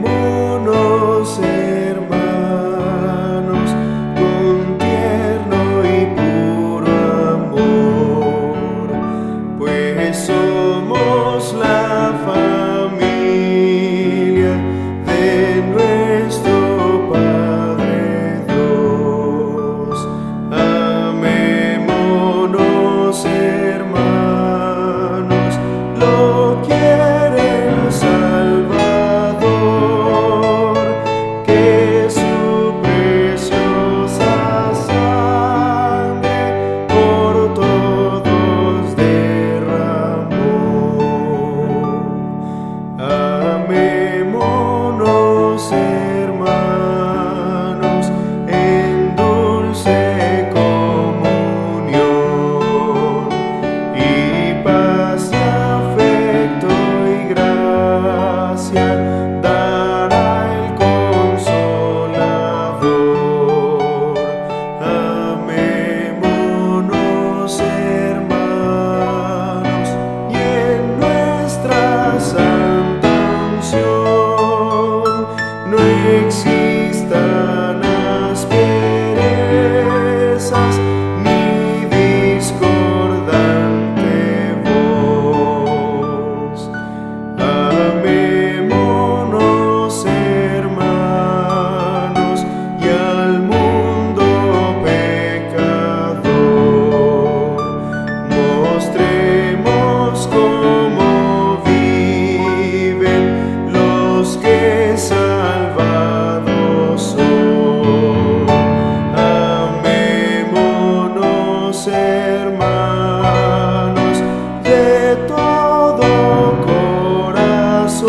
Amémonos, hermanos, con tierno y puro amor, pues somos la familia de nuestro Padre Dios. Amémonos, hermanos, lo quiere el Salvador, que su preciosa sangre por todos derramó. Amémonos, hermanos, en dulce comunión, y paz y afecto y gracia dará el Consolador. Amémonos, hermanos, y en nuestra santa unción no existan asperezas ni discordante voz. Amémonos, hermanos, y al mundo pecador mostremos cómo viven los que salvados son. Amémonos, hermanos, de todo corazón,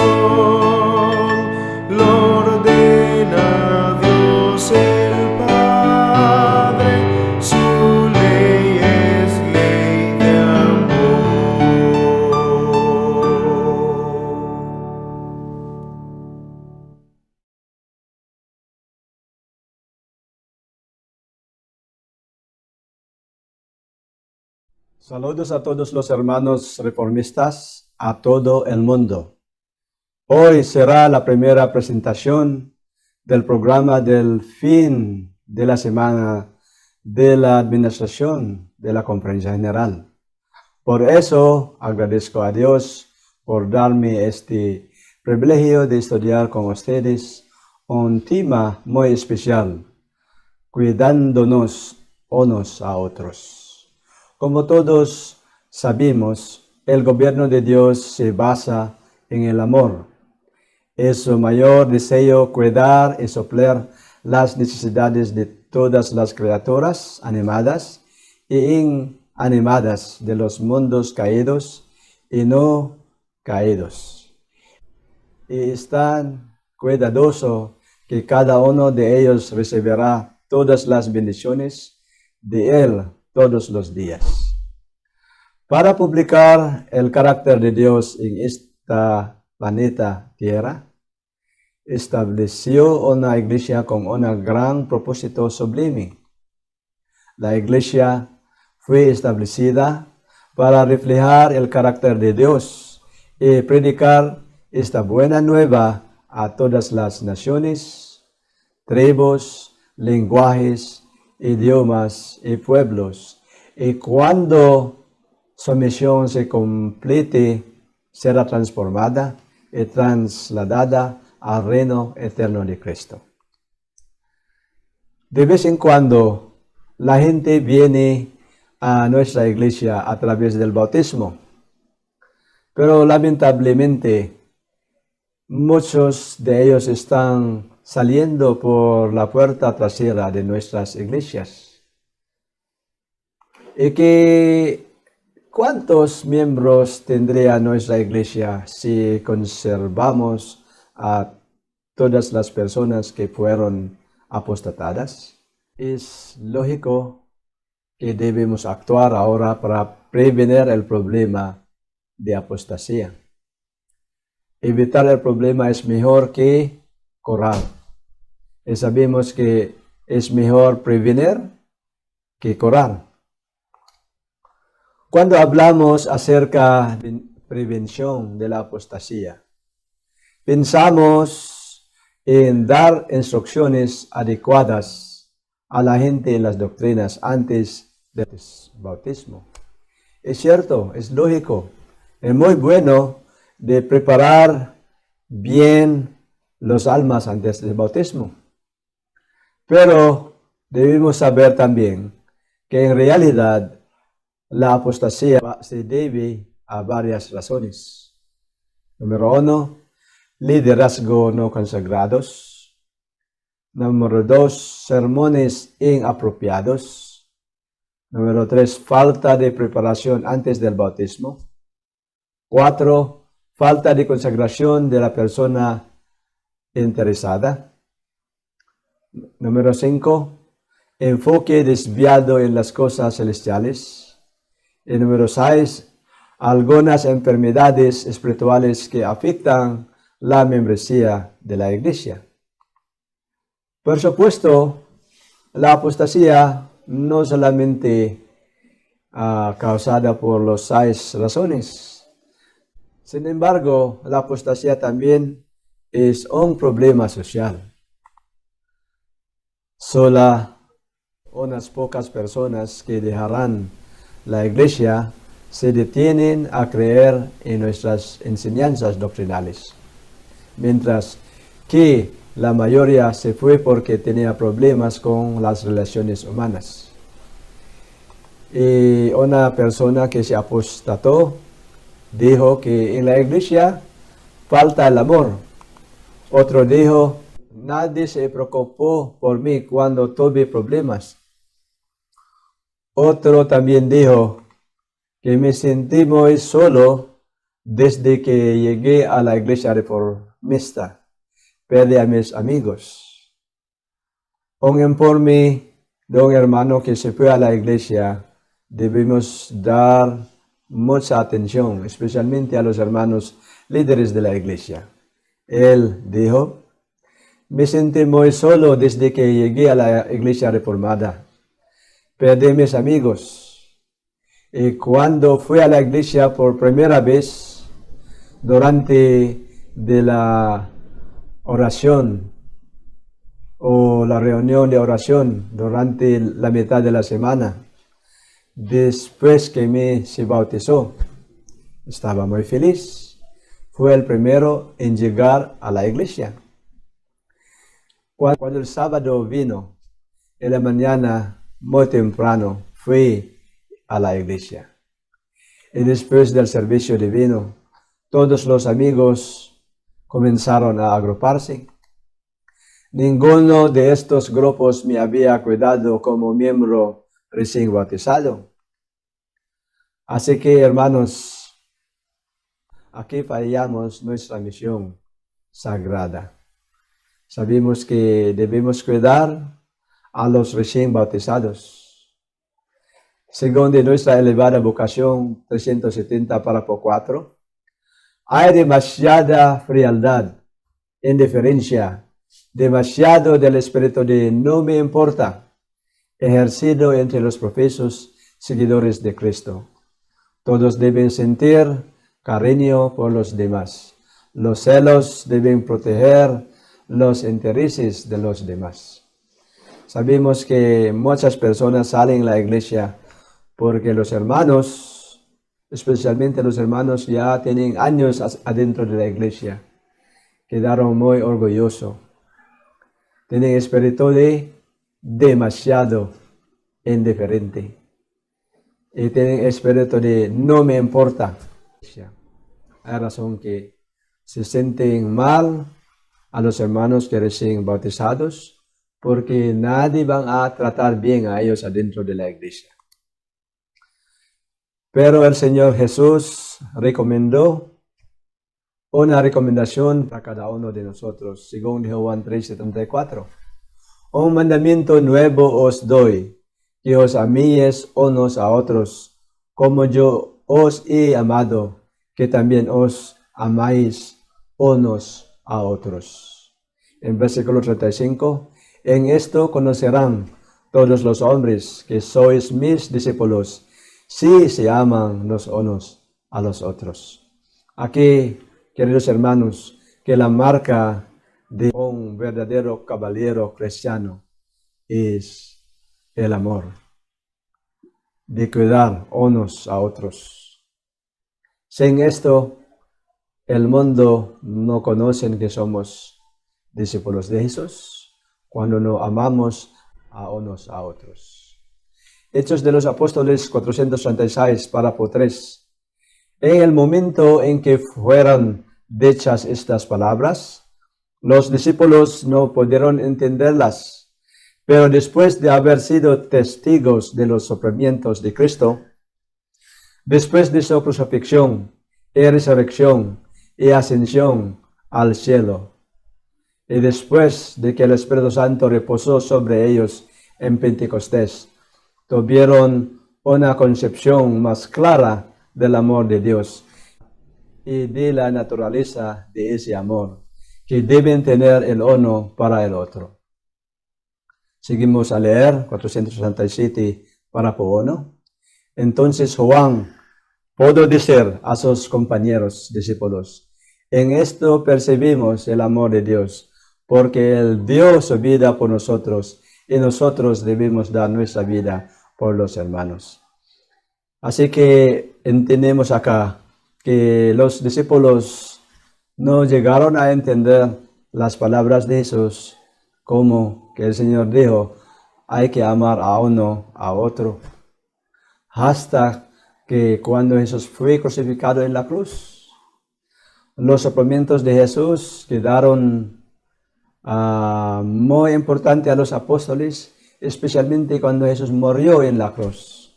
lo ordena Dios el Padre, su ley es ley de amor. Saludos a todos los hermanos reformistas, a todo el mundo. Hoy será la primera presentación del programa del fin de la semana de la administración de la Conferencia General. Por eso agradezco a Dios por darme este privilegio de estudiar con ustedes un tema muy especial, cuidándonos unos a otros. Como todos sabemos, el gobierno de Dios se basa en el amor. Es su mayor deseo cuidar y suplir las necesidades de todas las criaturas animadas e inanimadas de los mundos caídos y no caídos. Y es tan cuidadoso que cada uno de ellos recibirá todas las bendiciones de Él todos los días. Para publicar el carácter de Dios en esta planeta Tierra, estableció una iglesia con un gran propósito sublime. La iglesia fue establecida para reflejar el carácter de Dios y predicar esta buena nueva a todas las naciones, tribus, lenguajes, idiomas y pueblos. Y cuando su misión se complete, será transformada y trasladada al reino eterno de Cristo. De vez en cuando, la gente viene a nuestra iglesia a través del bautismo, pero lamentablemente muchos de ellos están saliendo por la puerta trasera de nuestras iglesias. ¿Y cuántos miembros tendría nuestra iglesia si conservamos a todas las personas que fueron apostatadas? Es lógico que debemos actuar ahora para prevenir el problema de apostasía. Evitar el problema es mejor que curar. Y sabemos que es mejor prevenir que curar. Cuando hablamos acerca de prevención de la apostasía, pensamos en dar instrucciones adecuadas a la gente en las doctrinas antes del bautismo. Es cierto, es lógico, es muy bueno de preparar bien los almas antes del bautismo. Pero debemos saber también que en realidad la apostasía se debe a varias razones. Número 1, liderazgo no consagrados. Número 2, sermones inapropiados. Número 3, falta de preparación antes del bautismo. 4, falta de consagración de la persona interesada. Número 5, enfoque desviado en las cosas celestiales. Y número 6, algunas enfermedades espirituales que afectan la membresía de la iglesia. Por supuesto, la apostasía no solamente causada por las 6 razones. Sin embargo, la apostasía también es un problema social. Solo unas pocas personas que dejarán la iglesia se detienen a creer en nuestras enseñanzas doctrinales, mientras que la mayoría se fue porque tenía problemas con las relaciones humanas. Y una persona que se apostató dijo que en la iglesia falta el amor. Otro dijo, nadie se preocupó por mí cuando tuve problemas. Otro también dijo que me sentí muy solo desde que llegué a la iglesia reformista. Perdí a mis amigos. Un informe de un hermano que se fue a la iglesia, debemos dar mucha atención, especialmente a los hermanos líderes de la iglesia. Él dijo, me sentí muy solo desde que llegué a la iglesia reformada. Perdí mis amigos. Y cuando fui a la iglesia por primera vez, durante de la oración o la reunión de oración durante la mitad de la semana, después que se bautizó, estaba muy feliz. Fue el primero en llegar a la iglesia. Cuando el sábado vino, en la mañana, muy temprano, fui a la iglesia. Y después del servicio divino, todos los amigos comenzaron a agruparse. Ninguno de estos grupos me había cuidado como miembro recién bautizado. Así que, hermanos, aquí fallamos nuestra misión sagrada. Sabemos que debemos cuidar a los recién bautizados. Según de nuestra elevada vocación 370 párrafo 4, hay demasiada frialdad, indiferencia, demasiado del espíritu de no me importa, ejercido entre los profesos seguidores de Cristo. Todos deben sentir cariño por los demás. Los celos deben proteger los intereses de los demás. Sabemos que muchas personas salen a la iglesia porque los hermanos especialmente los hermanos que ya tienen años adentro de la iglesia, quedaron muy orgullosos. Tienen espíritu de demasiado indiferente. Y tienen espíritu de no me importa. Hay razón que se sienten mal a los hermanos que recién bautizados porque nadie van a tratar bien a ellos adentro de la iglesia. Pero el Señor Jesús recomendó una recomendación para cada uno de nosotros, según dijo Juan 3:74. Un mandamiento nuevo os doy, que os améis unos a otros, como yo os he amado, que también os amáis unos a otros. En versículo 35, en esto conocerán todos los hombres que sois mis discípulos, si se aman los unos a los otros. Aquí, queridos hermanos, que la marca de un verdadero caballero cristiano es el amor, de cuidar unos a otros. Sin esto, el mundo no conoce que somos discípulos de Jesús cuando no amamos a unos a otros. Hechos de los Apóstoles 436, párrafo 3. En el momento en que fueron dichas estas palabras, los discípulos no pudieron entenderlas, pero después de haber sido testigos de los sufrimientos de Cristo, después de su crucifixión y resurrección y ascensión al cielo, y después de que el Espíritu Santo reposó sobre ellos en Pentecostés, tuvieron una concepción más clara del amor de Dios y de la naturaleza de ese amor que deben tener el uno para el otro. Seguimos a leer 467, párrafo 1. Entonces Juan pudo decir a sus compañeros discípulos: en esto percibimos el amor de Dios, porque Él dio su vida por nosotros y nosotros debemos dar nuestra vida por los hermanos. Así que entendemos acá que los discípulos no llegaron a entender las palabras de Jesús como que el Señor dijo, hay que amar a uno a otro, hasta que cuando Jesús fue crucificado en la cruz, los sufrimientos de Jesús quedaron muy importantes a los apóstoles, especialmente cuando Jesús murió en la cruz.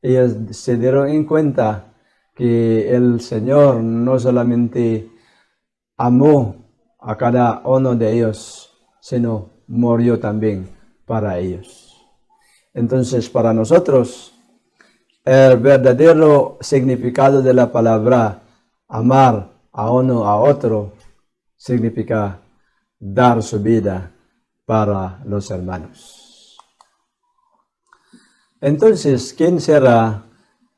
Ellos se dieron en cuenta que el Señor no solamente amó a cada uno de ellos, sino murió también para ellos. Entonces, para nosotros, el verdadero significado de la palabra amar a uno a otro significa dar su vida para los hermanos. Entonces, ¿quién será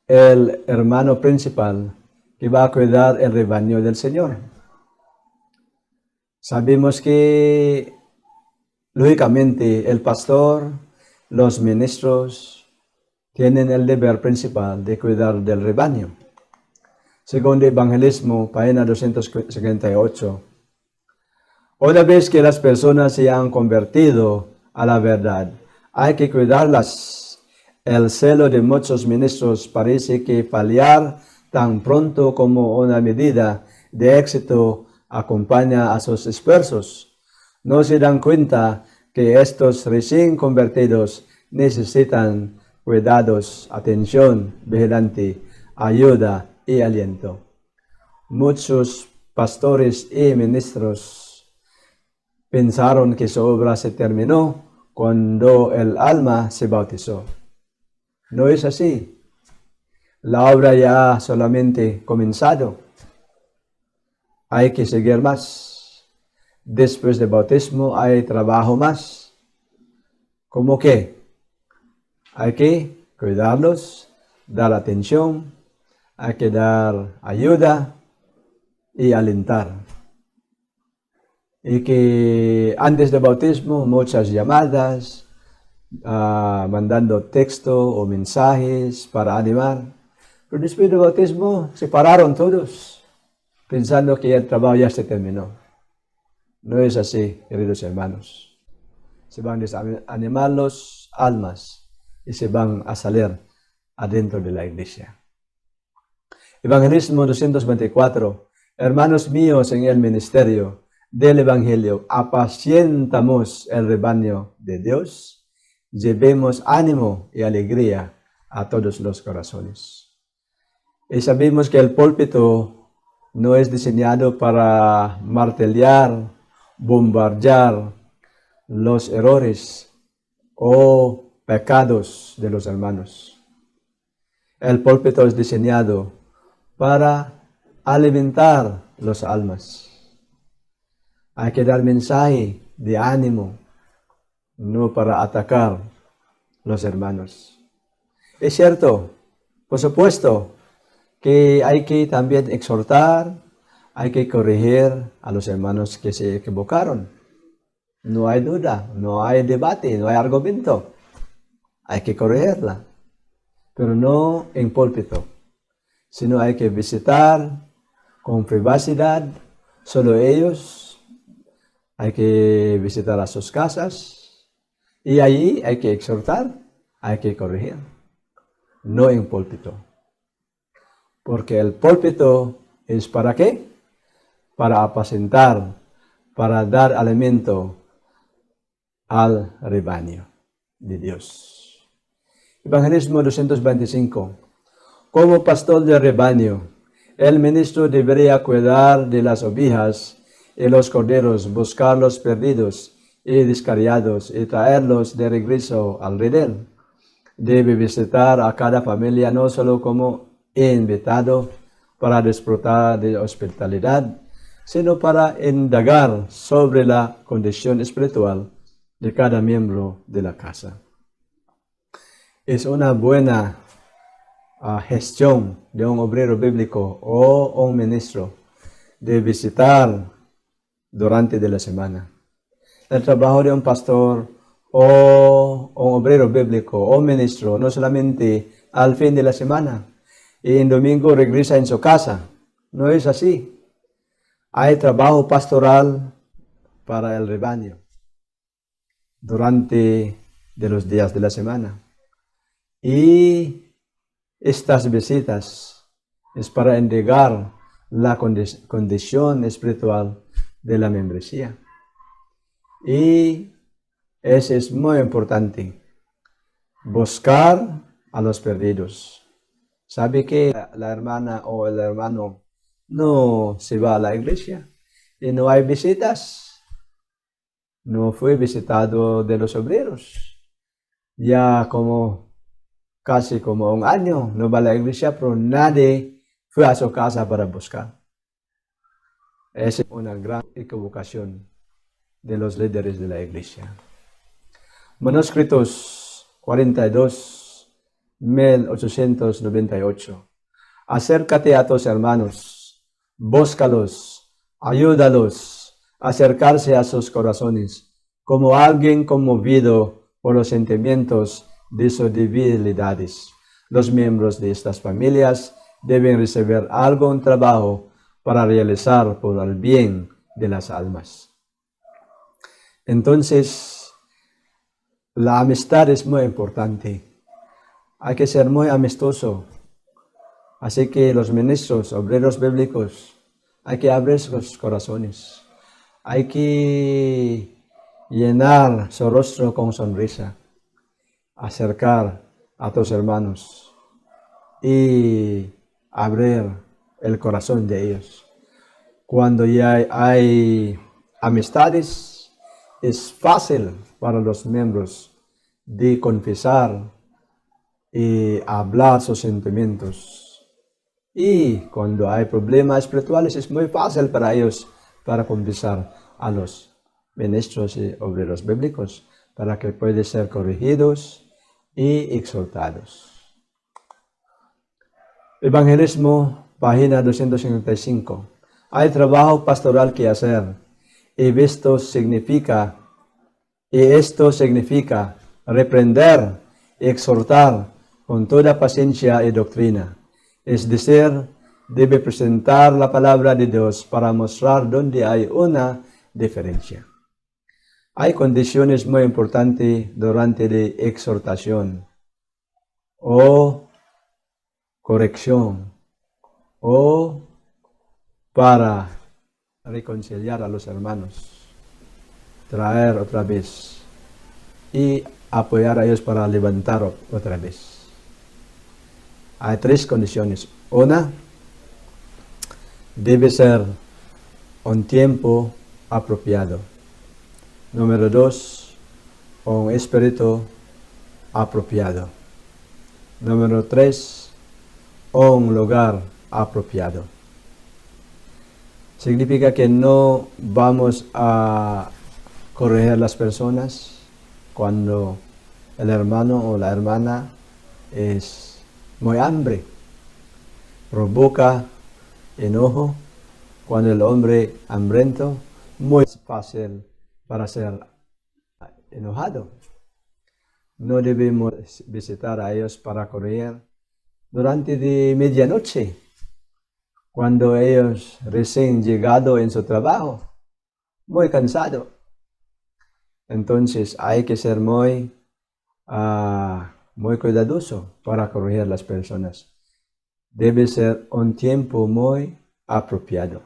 el hermano principal que va a cuidar el rebaño del Señor? Sabemos que, lógicamente, el pastor, los ministros, tienen el deber principal de cuidar del rebaño. Según el Evangelismo, página 258, una vez que las personas se han convertido a la verdad, hay que cuidarlas. El celo de muchos ministros parece que fallar tan pronto como una medida de éxito acompaña a sus esfuerzos. No se dan cuenta que estos recién convertidos necesitan cuidados, atención vigilante, ayuda y aliento. Muchos pastores y ministros pensaron que su obra se terminó cuando el alma se bautizó. No es así. La obra ya ha solamente comenzado. Hay que seguir más. Después del bautismo hay trabajo más. ¿Cómo qué? Hay que cuidarlos, dar atención, hay que dar ayuda y alentar. Y que antes del bautismo muchas llamadas, mandando texto o mensajes para animar, Pero después del bautismo, se pararon todos, pensando que el trabajo ya se terminó. No es así, queridos hermanos. Se van a desanimar los almas y se van a salir adentro de la iglesia. Evangelismo 224. Hermanos míos en el ministerio del Evangelio, apacientamos el rebaño de Dios, llevemos ánimo y alegría a todos los corazones. Y sabemos que el púlpito no es diseñado para martillar, bombardear los errores o pecados de los hermanos. El púlpito es diseñado para alimentar las almas. Hay que dar mensaje de ánimo, no para atacar los hermanos. Es cierto, por supuesto, que hay que también exhortar, hay que corregir a los hermanos que se equivocaron. No hay duda, no hay debate, no hay argumento. Hay que corregirla, pero no en púlpito, sino hay que visitar con privacidad, solo ellos. Hay que visitar a sus casas y allí hay que exhortar, hay que corregir, no en púlpito. Porque el púlpito es ¿para qué? Para apacentar, para dar alimento al rebaño de Dios. Evangelismo 225. Como pastor de rebaño, el ministro debería cuidar de las ovejas y los corderos, buscar los perdidos y descarriados y traerlos de regreso al redil. Debe visitar a cada familia no solo como invitado para disfrutar de hospitalidad, sino para indagar sobre la condición espiritual de cada miembro de la casa. Es una buena gestión de un obrero bíblico o un ministro de visitar durante de la semana. El trabajo de un pastor o un obrero bíblico o ministro no solamente al fin de la semana y en domingo regresa en su casa. No es así. Hay trabajo pastoral para el rebaño durante de los días de la semana. Y estas visitas es para indagar la condición espiritual de la membresía. Y eso es muy importante. Buscar a los perdidos. ¿Sabe que la hermana o el hermano no se va a la iglesia y no hay visitas? No fue visitado de los obreros. Ya casi como un año no va a la iglesia, pero nadie fue a su casa para buscar. Esa es una gran equivocación de los líderes de la iglesia. Manuscritos 42, 1898. Acércate a tus hermanos, búscalos, ayúdalos a acercarse a sus corazones, como alguien conmovido por los sentimientos de sus debilidades. Los miembros de estas familias deben recibir algún trabajo para realizar por el bien de las almas. Entonces, la amistad es muy importante. Hay que ser muy amistoso. Así que los ministros, obreros bíblicos, hay que abrir sus corazones. Hay que llenar su rostro con sonrisa. Acercar a tus hermanos y abrir el corazón de ellos. Cuando ya hay amistades, es fácil para los miembros de confesar y hablar sus sentimientos. Y cuando hay problemas espirituales, es muy fácil para ellos para confesar a los ministros y obreros bíblicos para que puedan ser corregidos y exhortados. Evangelismo, página 255. Hay trabajo pastoral que hacer, y esto significa reprender y exhortar con toda paciencia y doctrina, Es decir, debe presentar la palabra de Dios para mostrar dónde hay una diferencia. Hay condiciones muy importantes durante la exhortación o corrección o para reconciliar a los hermanos, traer otra vez y apoyar a ellos para levantar otra vez. Hay tres condiciones. Una, debe ser un tiempo apropiado. Número 2, un espíritu apropiado. Número 3, un lugar apropiado. Significa que no vamos a corregir a las personas cuando el hermano o la hermana es muy hambre, provoca enojo. Cuando el hombre hambriento, muy fácil para ser enojado. No debemos visitar a ellos para corregir durante de medianoche, cuando ellos recién llegado en su trabajo, muy cansado. Entonces hay que ser muy cuidadoso para corregir a las personas. Debe ser un tiempo muy apropiado.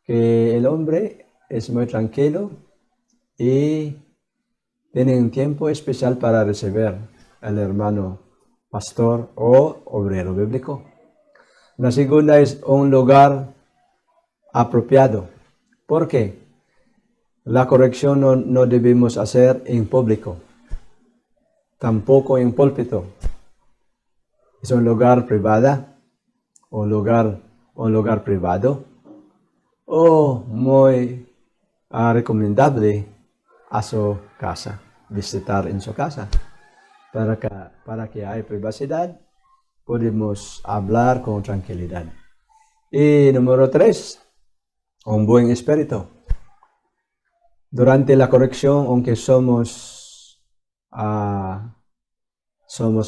Que el hombre es muy tranquilo y tiene un tiempo especial para recibir al hermano pastor o obrero bíblico. La segunda es un lugar apropiado. ¿Por qué? La corrección no debemos hacer en público, tampoco en púlpito. Es un lugar privado, un lugar privado, o muy recomendable a su casa, visitar en su casa, para que haya privacidad, podemos hablar con tranquilidad. Y número 3, un buen espíritu. Durante la corrección, aunque somos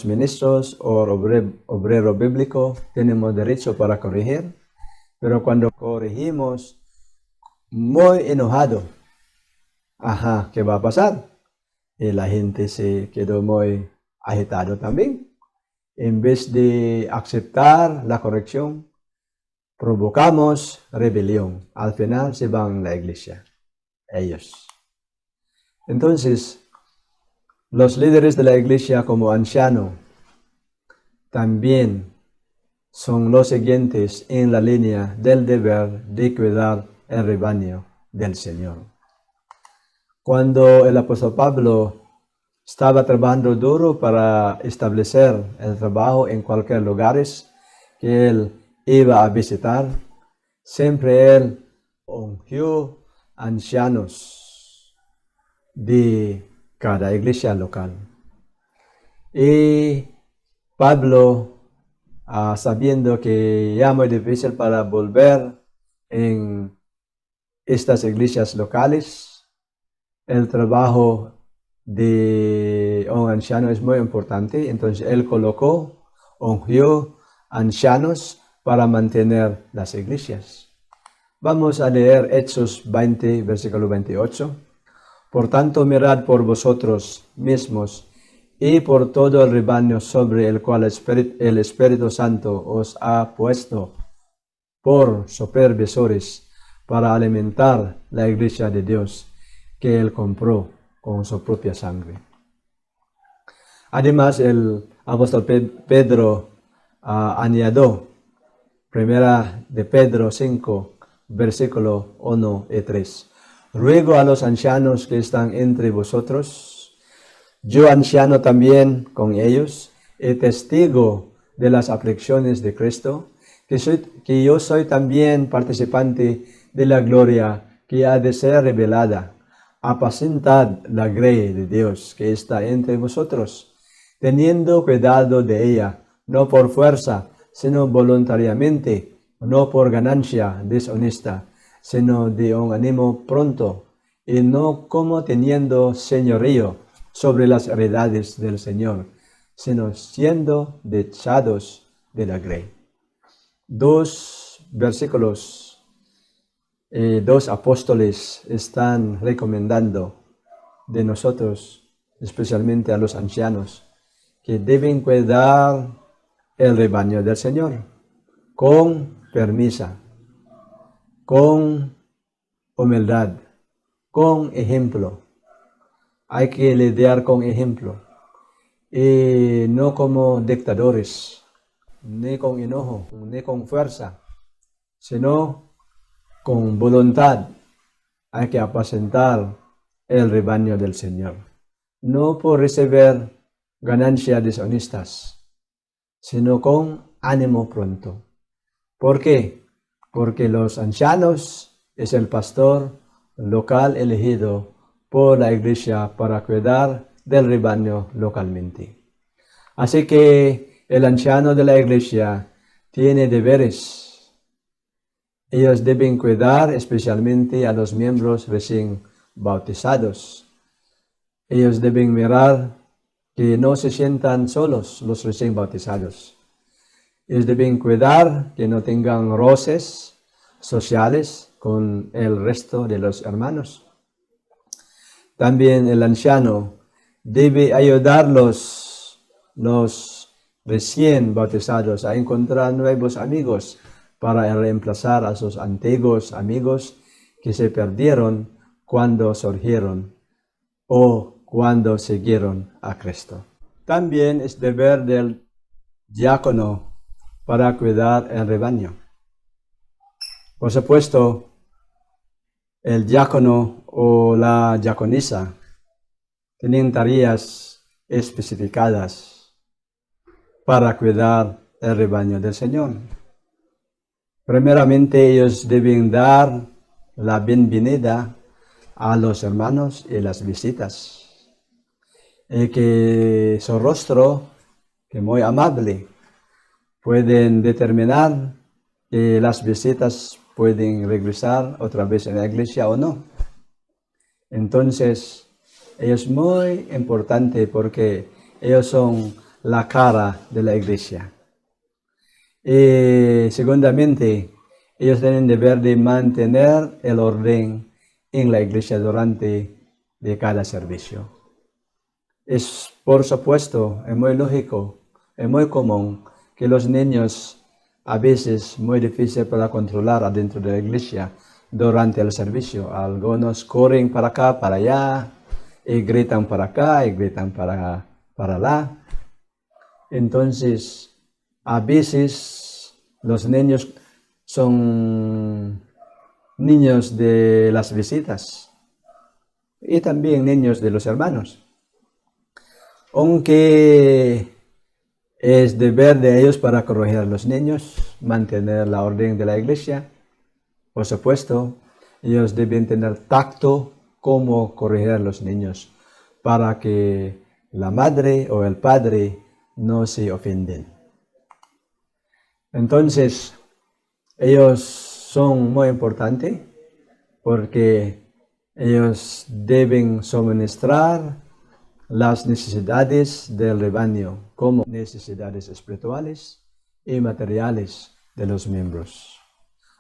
ministros o obrero bíblico, tenemos derecho para corregir, pero cuando corregimos muy enojado, ¿qué va a pasar? Y la gente se quedó muy agitado también. En vez de aceptar la corrección, provocamos rebelión. Al final se van a la iglesia, ellos. Entonces, los líderes de la iglesia como ancianos también son los siguientes en la línea del deber de cuidar el rebaño del Señor. Cuando el apóstol Pablo estaba trabajando duro para establecer el trabajo en cualquier lugar que él iba a visitar, siempre él ungió ancianos de cada iglesia local. Y Pablo, sabiendo que ya muy difícil para volver en estas iglesias locales, el trabajo de un anciano es muy importante, entonces él ungió ancianos para mantener las iglesias. Vamos a leer Hechos 20, versículo 28. Por tanto, mirad por vosotros mismos y por todo el rebaño sobre el cual el Espíritu Santo os ha puesto por supervisores para alimentar la iglesia de Dios que él compró con su propia sangre. Además, el apóstol Pedro añadió, primera de Pedro 5, versículo 1 y 3. Ruego a los ancianos que están entre vosotros, yo anciano también con ellos, y testigo de las aflicciones de Cristo, que yo soy también participante de la gloria que ha de ser revelada. Apacentad la grey de Dios que está entre vosotros, teniendo cuidado de ella, no por fuerza, sino voluntariamente, no por ganancia deshonesta, sino de un ánimo pronto, y no como teniendo señorío sobre las heredades del Señor, sino siendo dechados de la Grey. Dos versículos, dos apóstoles están recomendando de nosotros, especialmente a los ancianos, que deben cuidar el rebaño del Señor con permisa, con humildad, con ejemplo. Hay que lidiar con ejemplo y no como dictadores, ni con enojo, ni con fuerza, sino con voluntad. Hay que apacentar el rebaño del Señor, no por recibir ganancias deshonestas, sino con ánimo pronto. ¿Por qué? Porque los ancianos es el pastor local elegido por la iglesia para cuidar del rebaño localmente. Así que el anciano de la iglesia tiene deberes. Ellos deben cuidar especialmente a los miembros recién bautizados. Ellos deben mirar que no se sientan solos los recién bautizados. Ellos deben cuidar que no tengan roces sociales con el resto de los hermanos. También el anciano debe ayudar los recién bautizados a encontrar nuevos amigos para reemplazar a sus antiguos amigos que se perdieron cuando surgieron o cuando siguieron a Cristo. También es deber del diácono para cuidar el rebaño. Por supuesto, el diácono o la diaconisa tienen tareas especificadas para cuidar el rebaño del Señor. Primeramente, ellos deben dar la bienvenida a los hermanos y las visitas. Que su rostro, que muy amable, pueden determinar que las visitas pueden regresar otra vez en la iglesia o no. Entonces, es muy importante porque ellos son la cara de la iglesia. Y segundamente, ellos tienen deber de mantener el orden en la iglesia durante de cada servicio. Es, por supuesto, es muy lógico, es muy común que los niños a veces muy difícil para controlar adentro de la iglesia durante el servicio. Algunos corren para acá, para allá, y gritan para acá, y gritan para allá. Entonces, a veces los niños son niños de las visitas y también niños de los hermanos. Aunque es deber de ellos para corregir a los niños, mantener la orden de la iglesia, por supuesto, ellos deben tener tacto cómo corregir a los niños para que la madre o el padre no se ofenden. Entonces, ellos son muy importantes porque ellos deben suministrar las necesidades del rebaño como necesidades espirituales y materiales de los miembros.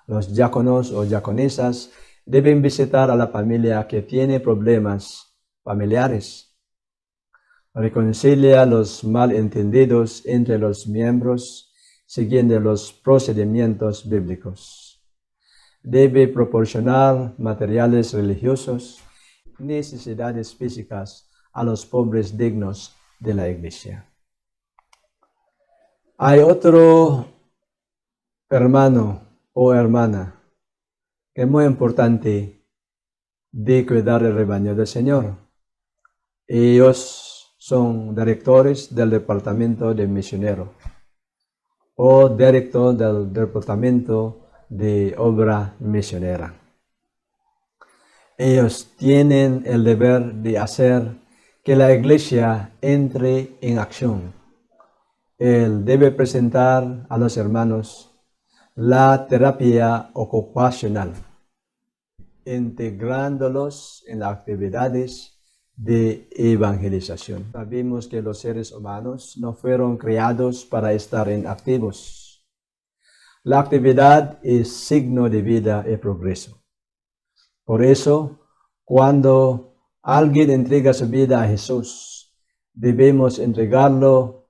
Los diáconos o diaconisas deben visitar a la familia que tiene problemas familiares. Reconcilia los malentendidos entre los miembros siguiendo los procedimientos bíblicos. Debe proporcionar materiales religiosos, necesidades físicas a los pobres dignos de la iglesia. Hay otro hermano o hermana que es muy importante de cuidar el rebaño del Señor. Ellos son directores del departamento de misionero o director del departamento de obra misionera. Ellos tienen el deber de hacer que la iglesia entre en acción. Él debe presentar a los hermanos la terapia ocupacional, integrándolos en las actividades de evangelización. Sabemos que los seres humanos no fueron creados para estar inactivos. La actividad es signo de vida y progreso. Por eso, cuando alguien entrega su vida a Jesús, debemos entregarlo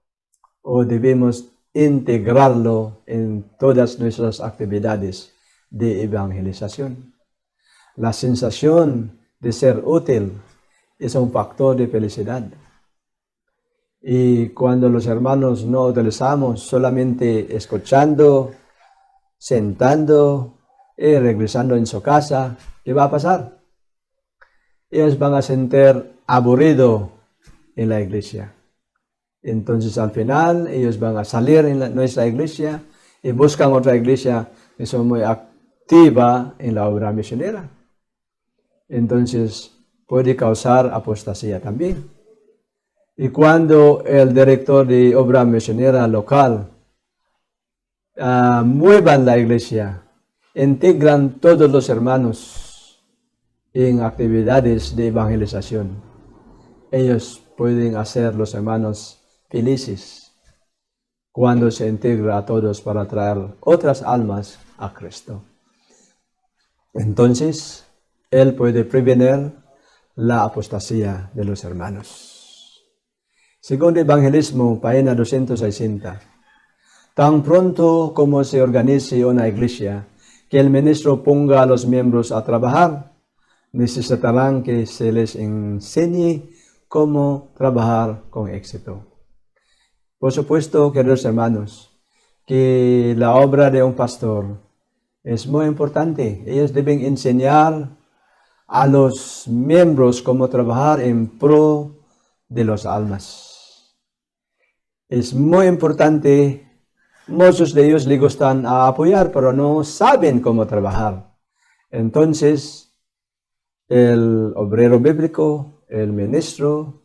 o debemos integrarlo en todas nuestras actividades de evangelización. La sensación de ser útil es un factor de felicidad. Y cuando los hermanos no utilizamos solamente escuchando, sentando y regresando en su casa, ¿qué va a pasar? Ellos van a sentir aburrido en la iglesia. Entonces al final ellos van a salir en nuestra iglesia y buscan otra iglesia que son muy activa en la obra misionera. Entonces puede causar apostasía también. Y cuando el director de obra misionera local muevan la iglesia, integran todos los hermanos en actividades de evangelización, ellos pueden hacer los hermanos felices cuando se integra a todos para traer otras almas a Cristo. Entonces, Él puede prevenir la apostasía de los hermanos. Segundo Evangelismo, página 260. Tan pronto como se organice una iglesia, que el ministro ponga a los miembros a trabajar, necesitarán que se les enseñe cómo trabajar con éxito. Por supuesto, queridos hermanos, que la obra de un pastor es muy importante. Ellos deben enseñar a los miembros cómo trabajar en pro de las almas. Es muy importante. Muchos de ellos les gustan apoyar, pero no saben cómo trabajar. Entonces, el obrero bíblico, el ministro,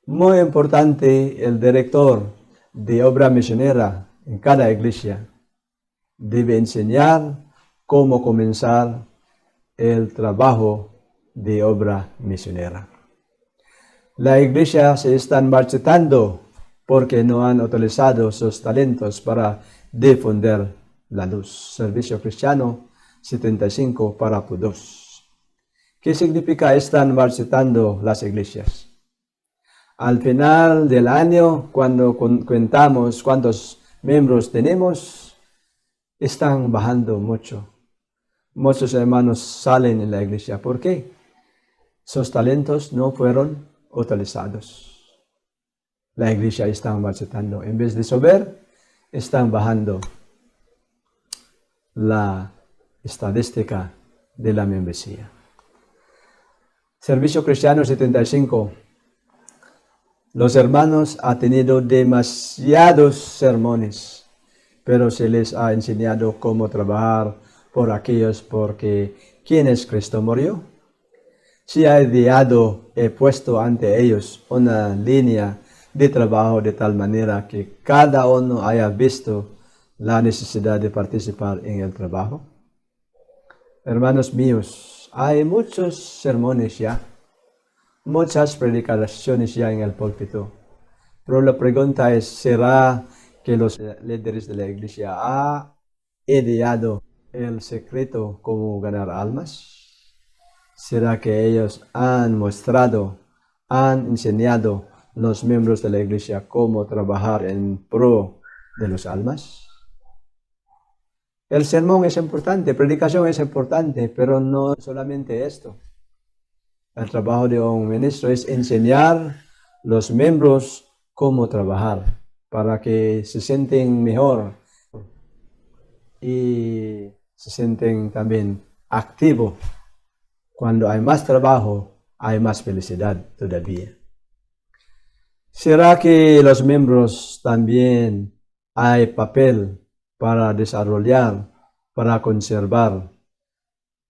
muy importante, el director de obra misionera en cada iglesia, debe enseñar cómo comenzar el trabajo de obra misionera. La iglesia se está marchitando porque no han utilizado sus talentos para difundir la luz. Servicio Cristiano 75 para P2. ¿Qué significa están marchitando las iglesias? Al final del año, cuando contamos cuántos miembros tenemos, están bajando mucho. Muchos hermanos salen en la iglesia. ¿Por qué? Sus talentos no fueron utilizados. La iglesia está marchitando. En vez de subir, están bajando la estadística de la membresía. Servicio Cristiano 75. Los hermanos han tenido demasiados sermones, pero se les ha enseñado cómo trabajar por aquellos porque ¿quién es Cristo murió? Se ha ideado y puesto ante ellos una línea de trabajo de tal manera que cada uno haya visto la necesidad de participar en el trabajo. Hermanos míos, hay muchos sermones ya, muchas predicaciones ya en el púlpito, pero la pregunta es, ¿será que los líderes de la iglesia han ideado el secreto cómo ganar almas? ¿Será que ellos han mostrado, han enseñado los miembros de la iglesia cómo trabajar en pro de las almas? El sermón es importante, predicación es importante, pero no solamente esto. El trabajo de un ministro es enseñar a los miembros cómo trabajar para que se sienten mejor y se sienten también activos. Cuando hay más trabajo, hay más felicidad todavía. ¿Será que los miembros también hay papel para desarrollar, para conservar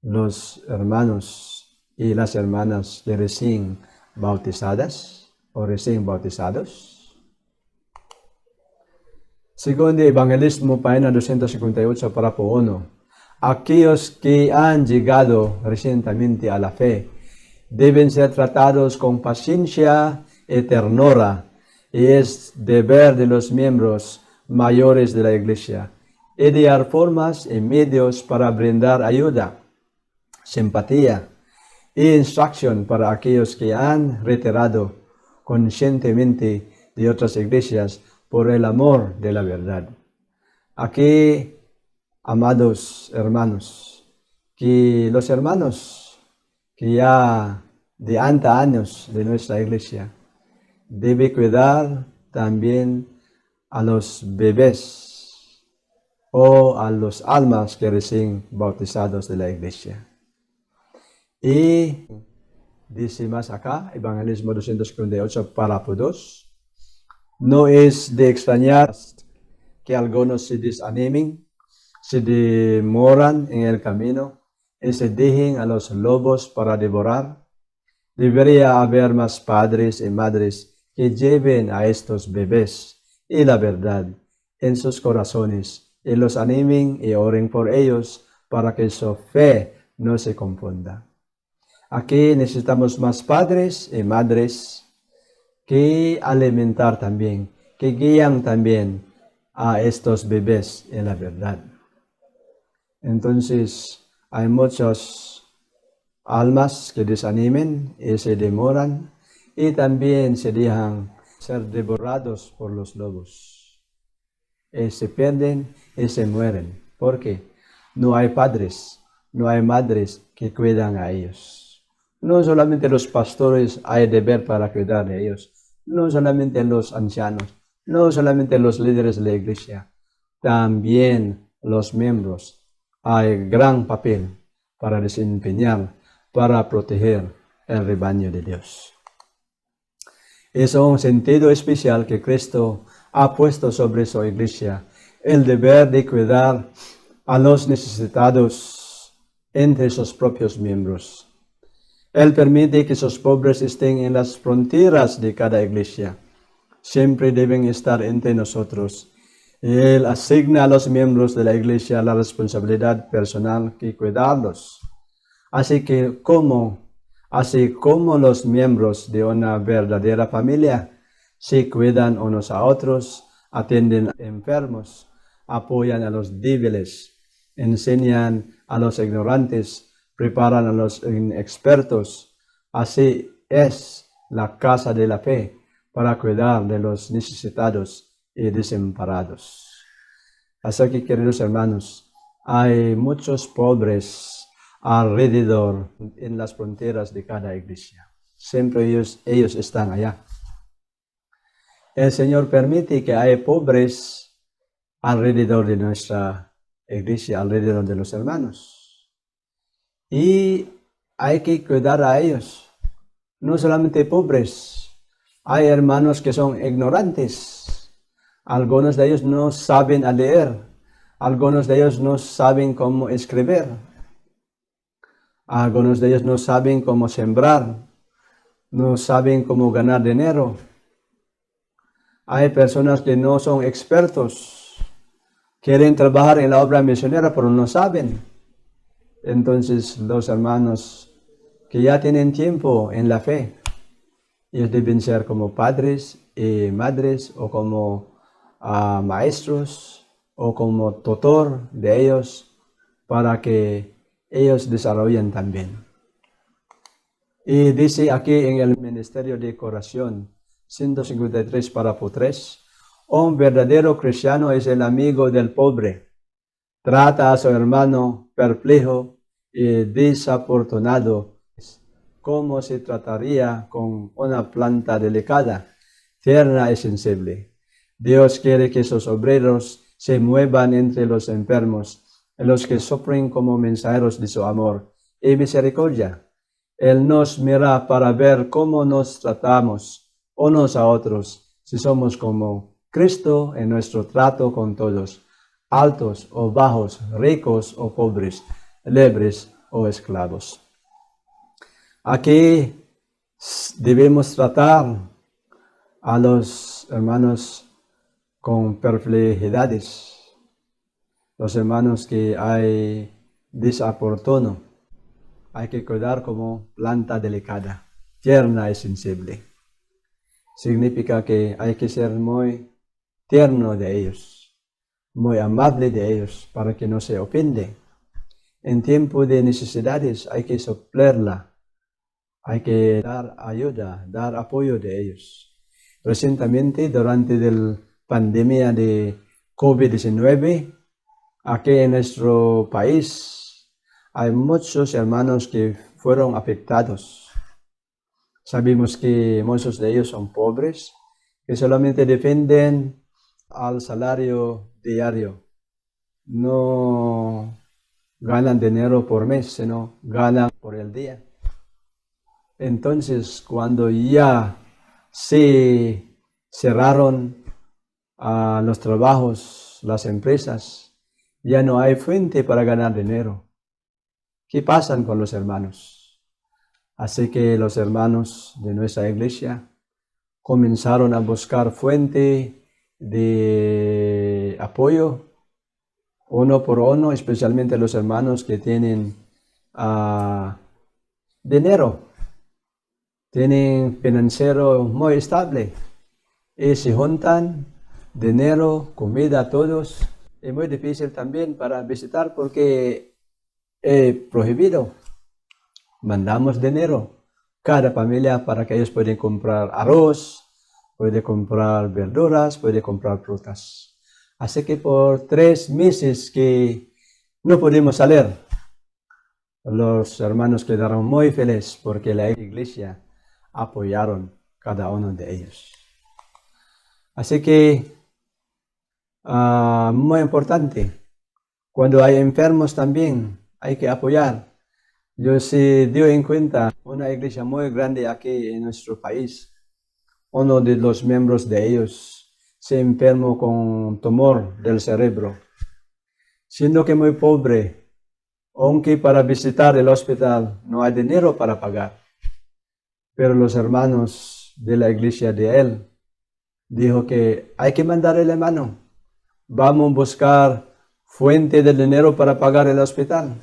los hermanos y las hermanas de recién bautizadas o recién bautizados? Segundo Evangelismo, página 258, párrafo 1. Aquellos que han llegado recientemente a la fe deben ser tratados con paciencia y ternura, y es deber de los miembros mayores de la Iglesia idear formas y medios para brindar ayuda, simpatía e instrucción para aquellos que han retirado conscientemente de otras iglesias por el amor de la verdad. Aquí, amados hermanos, que los hermanos que ya de años de nuestra iglesia debe cuidar también a los bebés o a los almas que recién bautizados de la iglesia. Y dice más acá, Evangelismo 258, párrafo 2, no es de extrañar que algunos se desanimen, se demoran en el camino y se dejen a los lobos para devorar. Debería haber más padres y madres que lleven a estos bebés y la verdad en sus corazones y los animen y oren por ellos para que su fe no se confunda. Aquí necesitamos más padres y madres que alimentar también, que guían también a estos bebés en la verdad. Entonces, hay muchas almas que desanimen y se demoran y también se dejan ser devorados por los lobos. Y se pierden y se mueren. ¿Por qué? No hay padres, no hay madres que cuidan a ellos. No solamente los pastores hay deber para cuidar de ellos, no solamente los ancianos, no solamente los líderes de la iglesia, también los miembros hay gran papel para desempeñar, para proteger el rebaño de Dios. Es un sentido especial que Cristo ha puesto sobre su iglesia, el deber de cuidar a los necesitados entre sus propios miembros. Él permite que sus pobres estén en las fronteras de cada iglesia. Siempre deben estar entre nosotros. Él asigna a los miembros de la iglesia la responsabilidad personal de cuidarlos. Así como los miembros de una verdadera familia se cuidan unos a otros, atienden a enfermos, apoyan a los débiles, enseñan a los ignorantes, preparan a los inexpertos. Así es la casa de la fe para cuidar de los necesitados y desamparados. Así que, queridos hermanos, hay muchos pobres alrededor en las fronteras de cada iglesia. Siempre ellos están allá. El Señor permite que haya pobres alrededor de nuestra iglesia, alrededor de los hermanos. Y hay que cuidar a ellos. No solamente pobres, hay hermanos que son ignorantes. Algunos de ellos no saben leer. Algunos de ellos no saben cómo escribir. Algunos de ellos no saben cómo sembrar. No saben cómo ganar dinero. Hay personas que no son expertos. Quieren trabajar en la obra misionera, pero no saben. Entonces, los hermanos que ya tienen tiempo en la fe, ellos deben ser como padres y madres o como maestros o como tutor de ellos para que ellos desarrollen también. Y dice aquí en el Ministerio de Oración 153, párrafo 3, un verdadero cristiano es el amigo del pobre. Trata a su hermano perplejo y desafortunado como se trataría con una planta delicada, tierna y sensible. Dios quiere que sus obreros se muevan entre los enfermos, los que sufren como mensajeros de su amor y misericordia. Él nos mira para ver cómo nos tratamos unos a otros, si somos como Cristo en nuestro trato con todos, altos o bajos, ricos o pobres, libres o esclavos. Aquí debemos tratar a los hermanos con perplejidades, los hermanos que hay desaportuno, hay que cuidar como planta delicada, tierna y sensible. Significa que hay que ser muy tierno de ellos, muy amable de ellos, para que no se ofende. En tiempo de necesidades hay que soplarla, hay que dar ayuda, dar apoyo de ellos. Recientemente, durante la pandemia de COVID-19, aquí en nuestro país hay muchos hermanos que fueron afectados. Sabemos que muchos de ellos son pobres, que solamente dependen al salario diario. No ganan dinero por mes, sino ganan por el día. Entonces, cuando ya se cerraron los trabajos, las empresas, ya no hay fuente para ganar dinero. ¿Qué pasa con los hermanos? Así que los hermanos de nuestra iglesia comenzaron a buscar fuente de apoyo, uno por uno, especialmente los hermanos que tienen dinero, tienen financiero muy estable, y se juntan dinero, comida, todos. Es muy difícil también para visitar porque es prohibido. Mandamos dinero cada familia para que ellos puedan comprar arroz, pueden comprar verduras, pueden comprar frutas. Así que por 3 meses que no pudimos salir, los hermanos quedaron muy felices porque la iglesia apoyaron cada uno de ellos. Así que muy importante, cuando hay enfermos también hay que apoyar. Yo se dio en cuenta una iglesia muy grande aquí en nuestro país. Uno de los miembros de ellos se enfermó con tumor del cerebro, siendo que muy pobre, aunque para visitar el hospital no hay dinero para pagar. Pero los hermanos de la iglesia de él dijo que hay que mandar el hermano. Vamos a buscar fuente de dinero para pagar el hospital.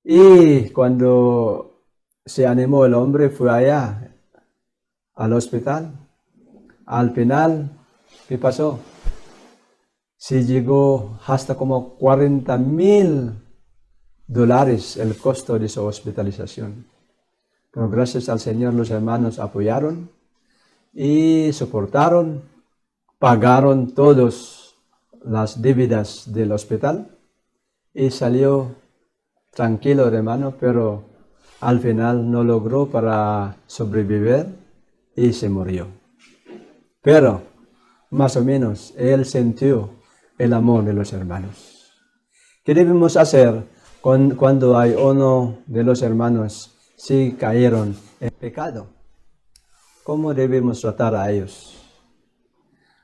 Y cuando se animó el hombre, fue allá al hospital. Al final, ¿qué pasó? Se llegó hasta como $40,000 el costo de su hospitalización. Pero gracias al Señor los hermanos apoyaron y soportaron, pagaron todas las deudas del hospital y salió tranquilo el hermano, pero al final no logró para sobrevivir y se murió. Pero más o menos él sintió el amor de los hermanos. ¿Qué debemos hacer cuando hay uno de los hermanos si cayeron en pecado? ¿Cómo debemos tratar a ellos?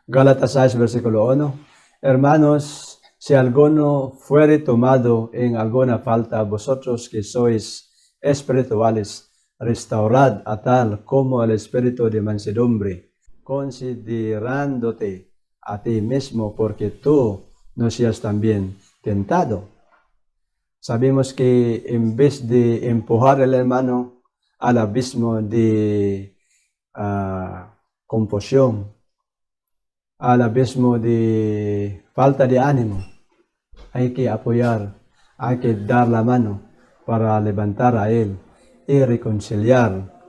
Gálatas 6, versículo 1. Hermanos, si alguno fuere tomado en alguna falta, vosotros que sois espirituales, restaurad a tal como el espíritu de mansedumbre, considerándote a ti mismo, porque tú no seas también tentado. Sabemos que en vez de empujar al hermano al abismo de confusión, al abismo de falta de ánimo, hay que apoyar, hay que dar la mano para levantar a él y reconciliar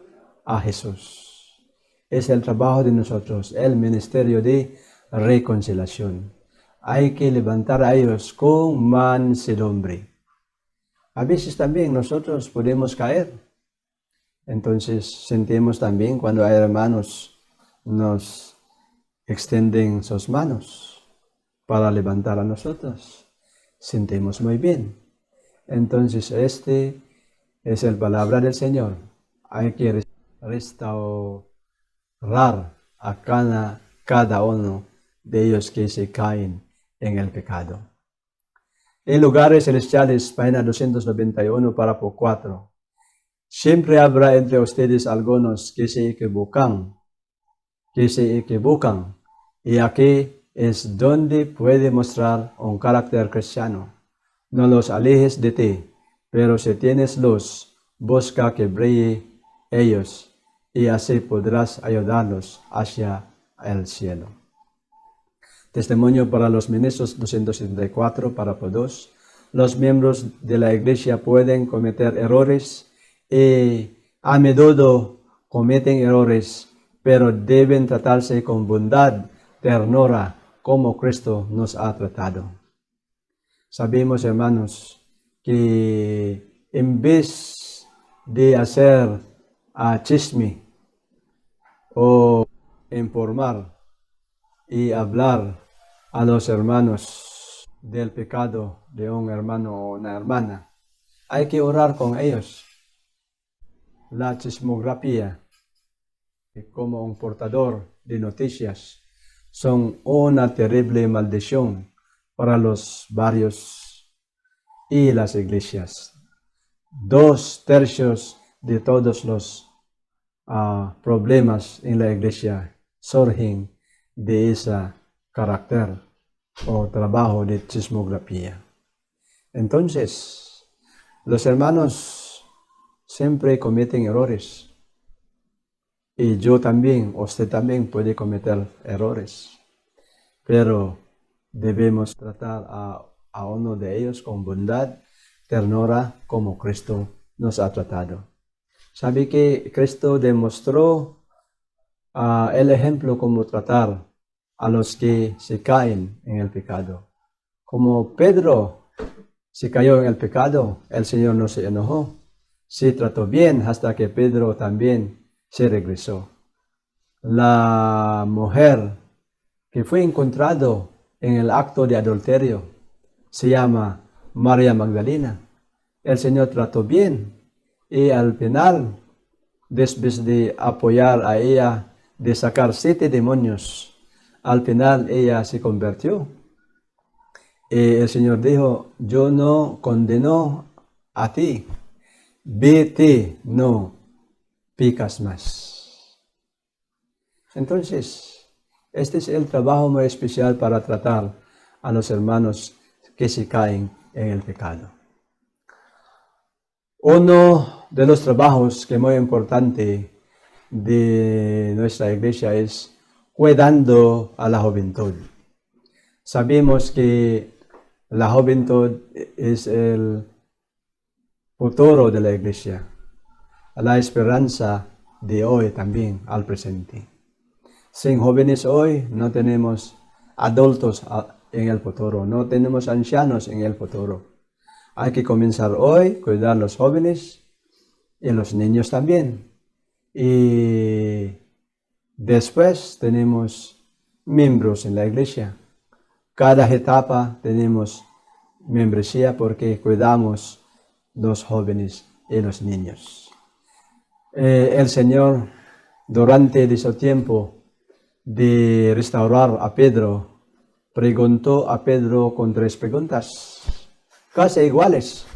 a Jesús. Es el trabajo de nosotros, el ministerio de reconciliación. Hay que levantar a ellos con mansedumbre. A veces también nosotros podemos caer. Entonces sentimos también cuando hay hermanos nos extienden sus manos para levantar a nosotros. Sentimos muy bien. Entonces este es la palabra del Señor. Hay que restaurar a cada uno de ellos que se caen en el pecado. En lugares celestiales, página 291, párrafo 4. Siempre habrá entre ustedes algunos que se equivocan, y aquí es donde puede mostrar un carácter cristiano. No los alejes de ti, pero si tienes luz, busca que brille ellos, y así podrás ayudarlos hacia el cielo. Testimonio para los ministros 274, párrafo 2. Los miembros de la iglesia pueden cometer errores y a menudo cometen errores, pero deben tratarse con bondad, ternura, como Cristo nos ha tratado. Sabemos, hermanos, que en vez de hacer chisme o informar y hablar a los hermanos del pecado de un hermano o una hermana, hay que orar con ellos. La chismografía, como un portador de noticias, son una terrible maldición para los barrios y las iglesias. 2/3 de todos los problemas en la iglesia surgen de ese carácter o trabajo de chismografía. Entonces, los hermanos siempre cometen errores. Y yo también, usted también puede cometer errores. Pero debemos tratar a uno de ellos con bondad, ternura, como Cristo nos ha tratado. ¿Sabe que Cristo demostró el ejemplo cómo tratar a los que se caen en el pecado? Como Pedro se cayó en el pecado, el Señor no se enojó. Se trató bien hasta que Pedro también se regresó. La mujer que fue encontrado en el acto de adulterio se llama María Magdalena. El Señor trató bien y al final, después de apoyar a ella, de sacar 7 demonios, al final ella se convirtió. Y el Señor dijo, yo no condeno a ti, vete, no pecas más. Entonces, este es el trabajo muy especial para tratar a los hermanos que se caen en el pecado. Uno de los trabajos que es muy importante de nuestra iglesia es cuidando a la juventud. Sabemos que la juventud es el futuro de la iglesia, la esperanza de hoy también al presente. Sin jóvenes hoy no tenemos adultos en el futuro, no tenemos ancianos en el futuro. Hay que comenzar hoy, cuidar a los jóvenes y los niños también. Y después tenemos miembros en la iglesia. Cada etapa tenemos membresía porque cuidamos los jóvenes y los niños. El Señor, durante su tiempo de restaurar a Pedro, preguntó a Pedro con 3 preguntas, casi iguales.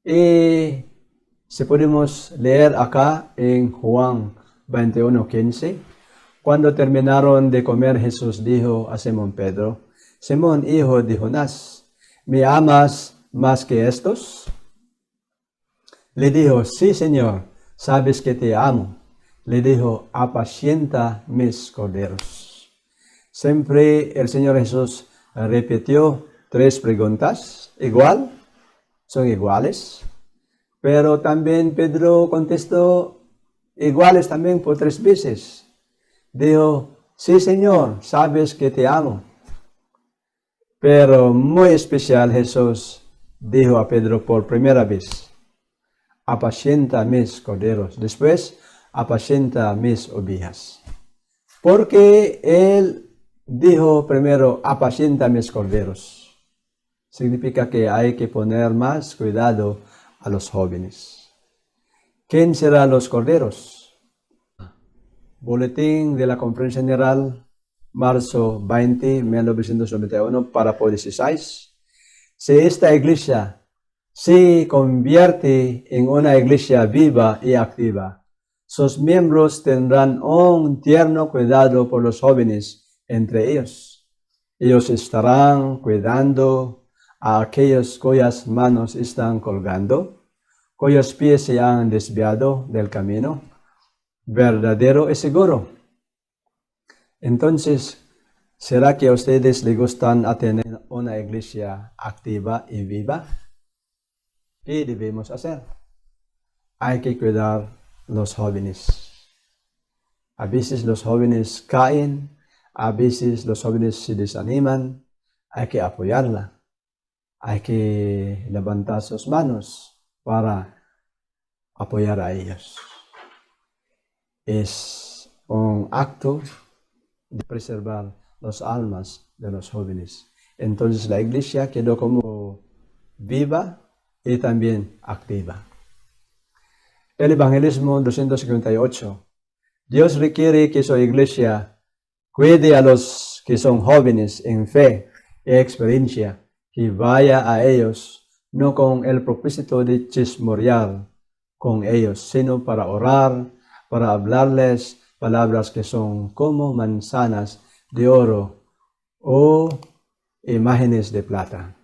Y si podemos leer acá en Juan 21:15, cuando terminaron de comer, Jesús dijo a Simón Pedro, Simón, hijo de Jonás, ¿me amas más que estos? Le dijo, sí, Señor, sabes que te amo. Le dijo, apacienta mis corderos. Siempre el Señor Jesús repitió 3 preguntas, son iguales, pero también Pedro contestó iguales también por 3 veces. Dijo, sí, Señor, sabes que te amo. Pero muy especial Jesús dijo a Pedro por primera vez, apacienta mis corderos. Después, apacienta mis ovejas. Porque él dijo primero, apacienta mis corderos. Significa que hay que poner más cuidado a los jóvenes. ¿Quién serán los corderos? Boletín de la Conferencia General, marzo 20, 1991, párrafo 16. Si esta iglesia se convierte en una iglesia viva y activa, sus miembros tendrán un tierno cuidado por los jóvenes entre ellos. Ellos estarán cuidando, a aquellos cuyas manos están colgando, cuyos pies se han desviado del camino verdadero y seguro. Entonces, ¿será que a ustedes les gustan a tener una iglesia activa y viva? ¿Qué debemos hacer? Hay que cuidar los jóvenes. A veces los jóvenes caen, a veces los jóvenes se desaniman. Hay que apoyarla. Hay que levantar sus manos para apoyar a ellos. Es un acto de preservar las almas de los jóvenes. Entonces la iglesia quedó como viva y también activa. El Evangelismo 258. Dios requiere que su iglesia cuide a los que son jóvenes en fe y experiencia, que vaya a ellos, no con el propósito de chismorear con ellos, sino para orar, para hablarles palabras que son como manzanas de oro o imágenes de plata.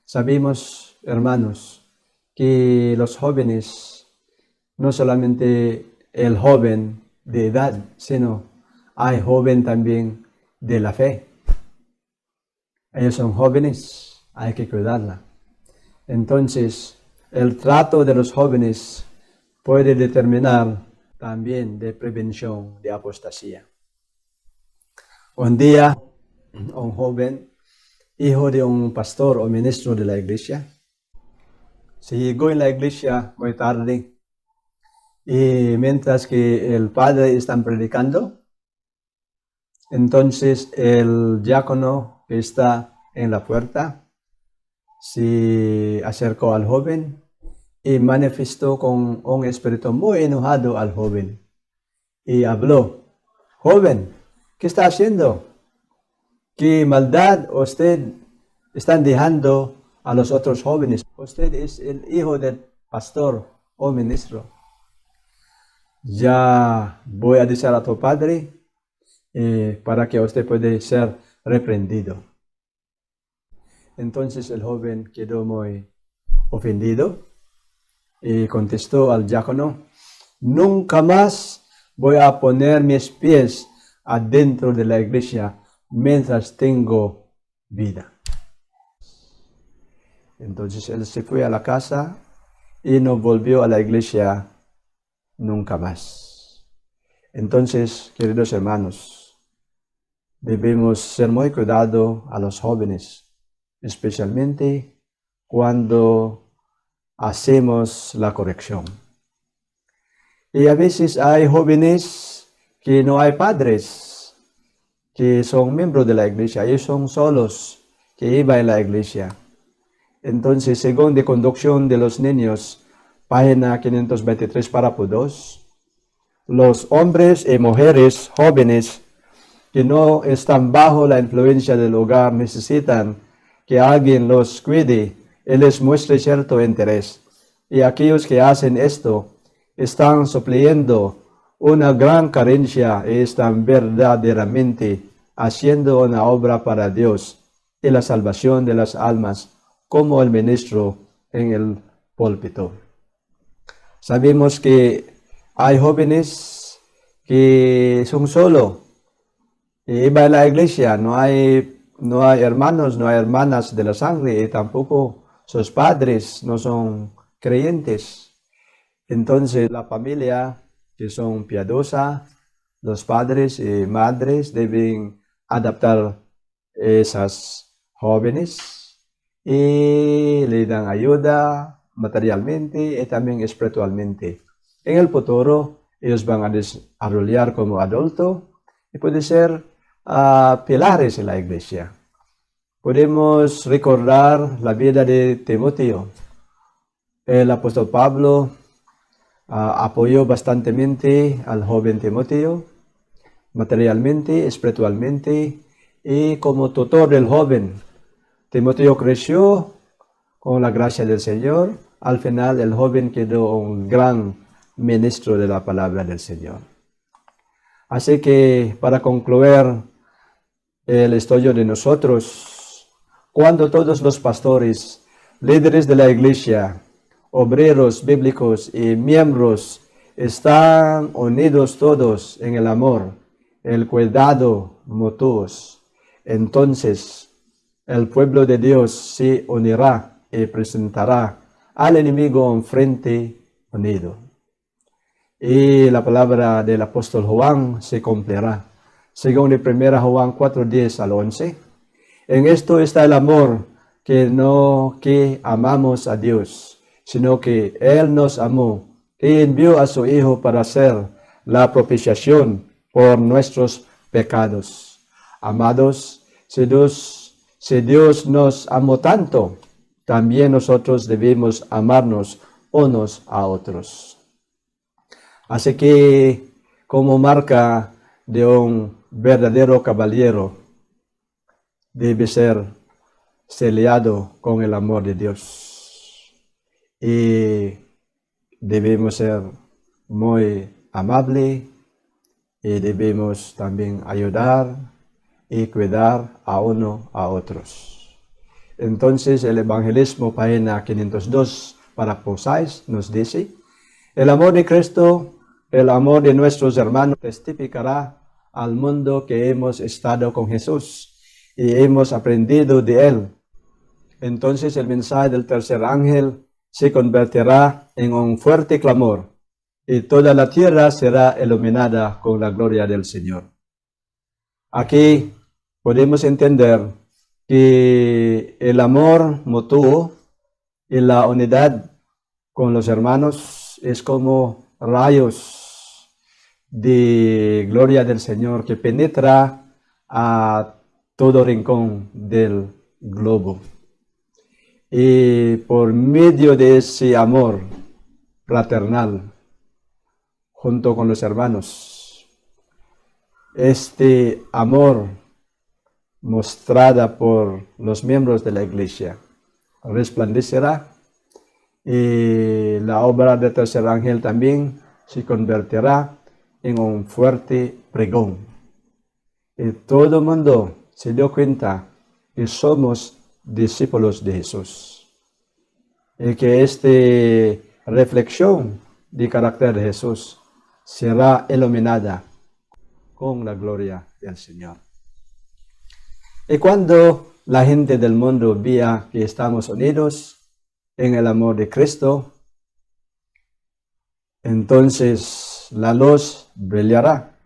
Sabemos, hermanos, que los jóvenes, no solamente el joven de edad, sino hay joven también de la fe. Ellos son jóvenes, hay que cuidarla. Entonces, el trato de los jóvenes puede determinar también de prevención de apostasía. Un día, un joven, hijo de un pastor o ministro de la iglesia, se llegó en la iglesia muy tarde y mientras que el padre está predicando, entonces el diácono que está en la puerta se acercó al joven y manifestó con un espíritu muy enojado al joven y habló: joven, ¿qué está haciendo? ¿Qué maldad usted está dejando a los otros jóvenes? Usted es el hijo del pastor o ministro. Ya voy a decir a tu padre para que usted pueda ser reprendido. Entonces el joven quedó muy ofendido y contestó al diácono: nunca más voy a poner mis pies adentro de la iglesia mientras tengo vida. Entonces él se fue a la casa y no volvió a la iglesia nunca más. Entonces, queridos hermanos, debemos ser muy cuidadosos a los jóvenes, especialmente cuando hacemos la corrección. Y a veces hay jóvenes que no hay padres, que son miembros de la iglesia, ellos son solos, que iban a la iglesia. Entonces, según de conducción de los niños, página 523, párrafo 2, los hombres y mujeres jóvenes que no están bajo la influencia del hogar necesitan que alguien los cuide y les muestre cierto interés. Y aquellos que hacen esto están supliendo una gran carencia y están verdaderamente haciendo una obra para Dios y la salvación de las almas, como el ministro en el púlpito. Sabemos que hay jóvenes que son solos y van a la iglesia, no hay hermanos, no hay hermanas de la sangre y tampoco sus padres no son creyentes. Entonces la familia que son piadosa, los padres y madres deben adaptar esas jóvenes y le dan ayuda materialmente y también espiritualmente. En el futuro ellos van a desarrollar como adultos y pueden ser pilares en la iglesia. Podemos recordar la vida de Timoteo. El apóstol Pablo apoyó bastantemente al joven Timoteo, materialmente, espiritualmente y como tutor del joven. Timoteo creció con la gracia del Señor. Al final el joven quedó un gran ministro de la palabra del Señor. Así que para concluir el estudio de nosotros, cuando todos los pastores, líderes de la iglesia, obreros bíblicos y miembros están unidos todos en el amor, el cuidado mutuos, entonces el pueblo de Dios se unirá y presentará al enemigo en frente unido. Y la palabra del apóstol Juan se cumplirá, según de 1 Juan 4:10 al 11. En esto está el amor, que no que amamos a Dios, sino que Él nos amó y envió a su Hijo para hacer la propiciación por nuestros pecados. Amados, si Dios nos amó tanto, también nosotros debemos amarnos unos a otros. Así que, como marca de un verdadero caballero, debe ser sellado con el amor de Dios. Y debemos ser muy amables y debemos también ayudar y cuidar a uno a otros. Entonces el evangelismo, página 502 para Posáis, nos dice: el amor de Cristo, el amor de nuestros hermanos testificará al mundo que hemos estado con Jesús y hemos aprendido de Él. Entonces el mensaje del tercer ángel se convertirá en un fuerte clamor y toda la tierra será iluminada con la gloria del Señor. Aquí podemos entender que el amor mutuo y la unidad con los hermanos es como rayos de gloria del Señor que penetra a todo rincón del globo. Y por medio de ese amor fraternal junto con los hermanos, este amor mostrada por los miembros de la iglesia resplandecerá, y la obra del tercer ángel también se convertirá en un fuerte pregón. Y todo el mundo se dio cuenta que somos discípulos de Jesús. Y que esta reflexión de carácter de Jesús será iluminada con la gloria del Señor. Y cuando la gente del mundo vea que estamos unidos en el amor de Cristo, entonces la luz brillará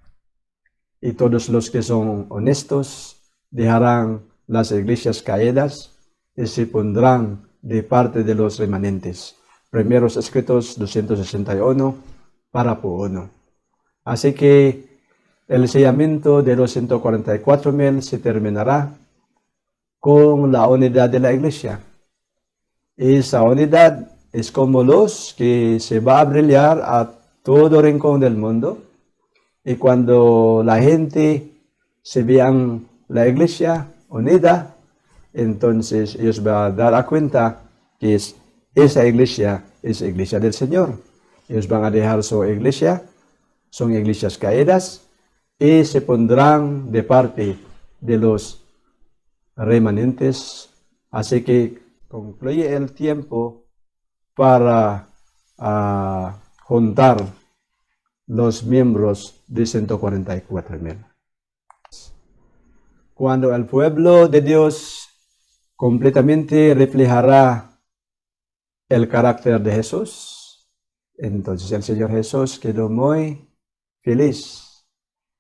y todos los que son honestos dejarán las iglesias caídas y se pondrán de parte de los remanentes. Primeros escritos 261, párrafo 1. Así que el sellamiento de los 144,000 se terminará con la unidad de la iglesia. Esa unidad es como luz que se va a brillar a todo rincón del mundo. Y cuando la gente se vean la iglesia unida, entonces ellos van a dar cuenta que esa iglesia es la iglesia del Señor. Ellos van a dejar su iglesia, son iglesias caídas, y se pondrán de parte de los remanentes. Así que concluye el tiempo para juntar los miembros de 144,000. Cuando el pueblo de Dios completamente reflejará el carácter de Jesús, entonces el Señor Jesús quedó muy feliz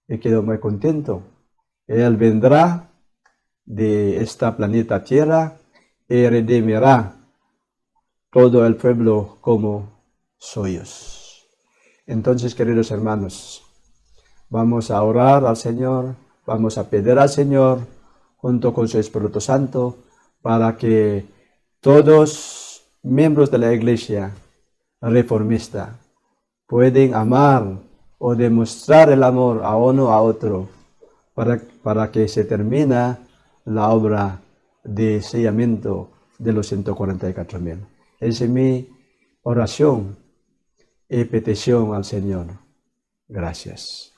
y quedó muy contento. Él vendrá de esta planeta Tierra y redimirá todo el pueblo como suyos. Entonces, queridos hermanos, vamos a orar al Señor, vamos a pedir al Señor, junto con su Espíritu Santo, para que todos miembros de la iglesia reformista pueden amar o demostrar el amor a uno a otro, para que se termine la obra de sellamiento de los 144,000. Esa es mi oración y petición al Señor. Gracias.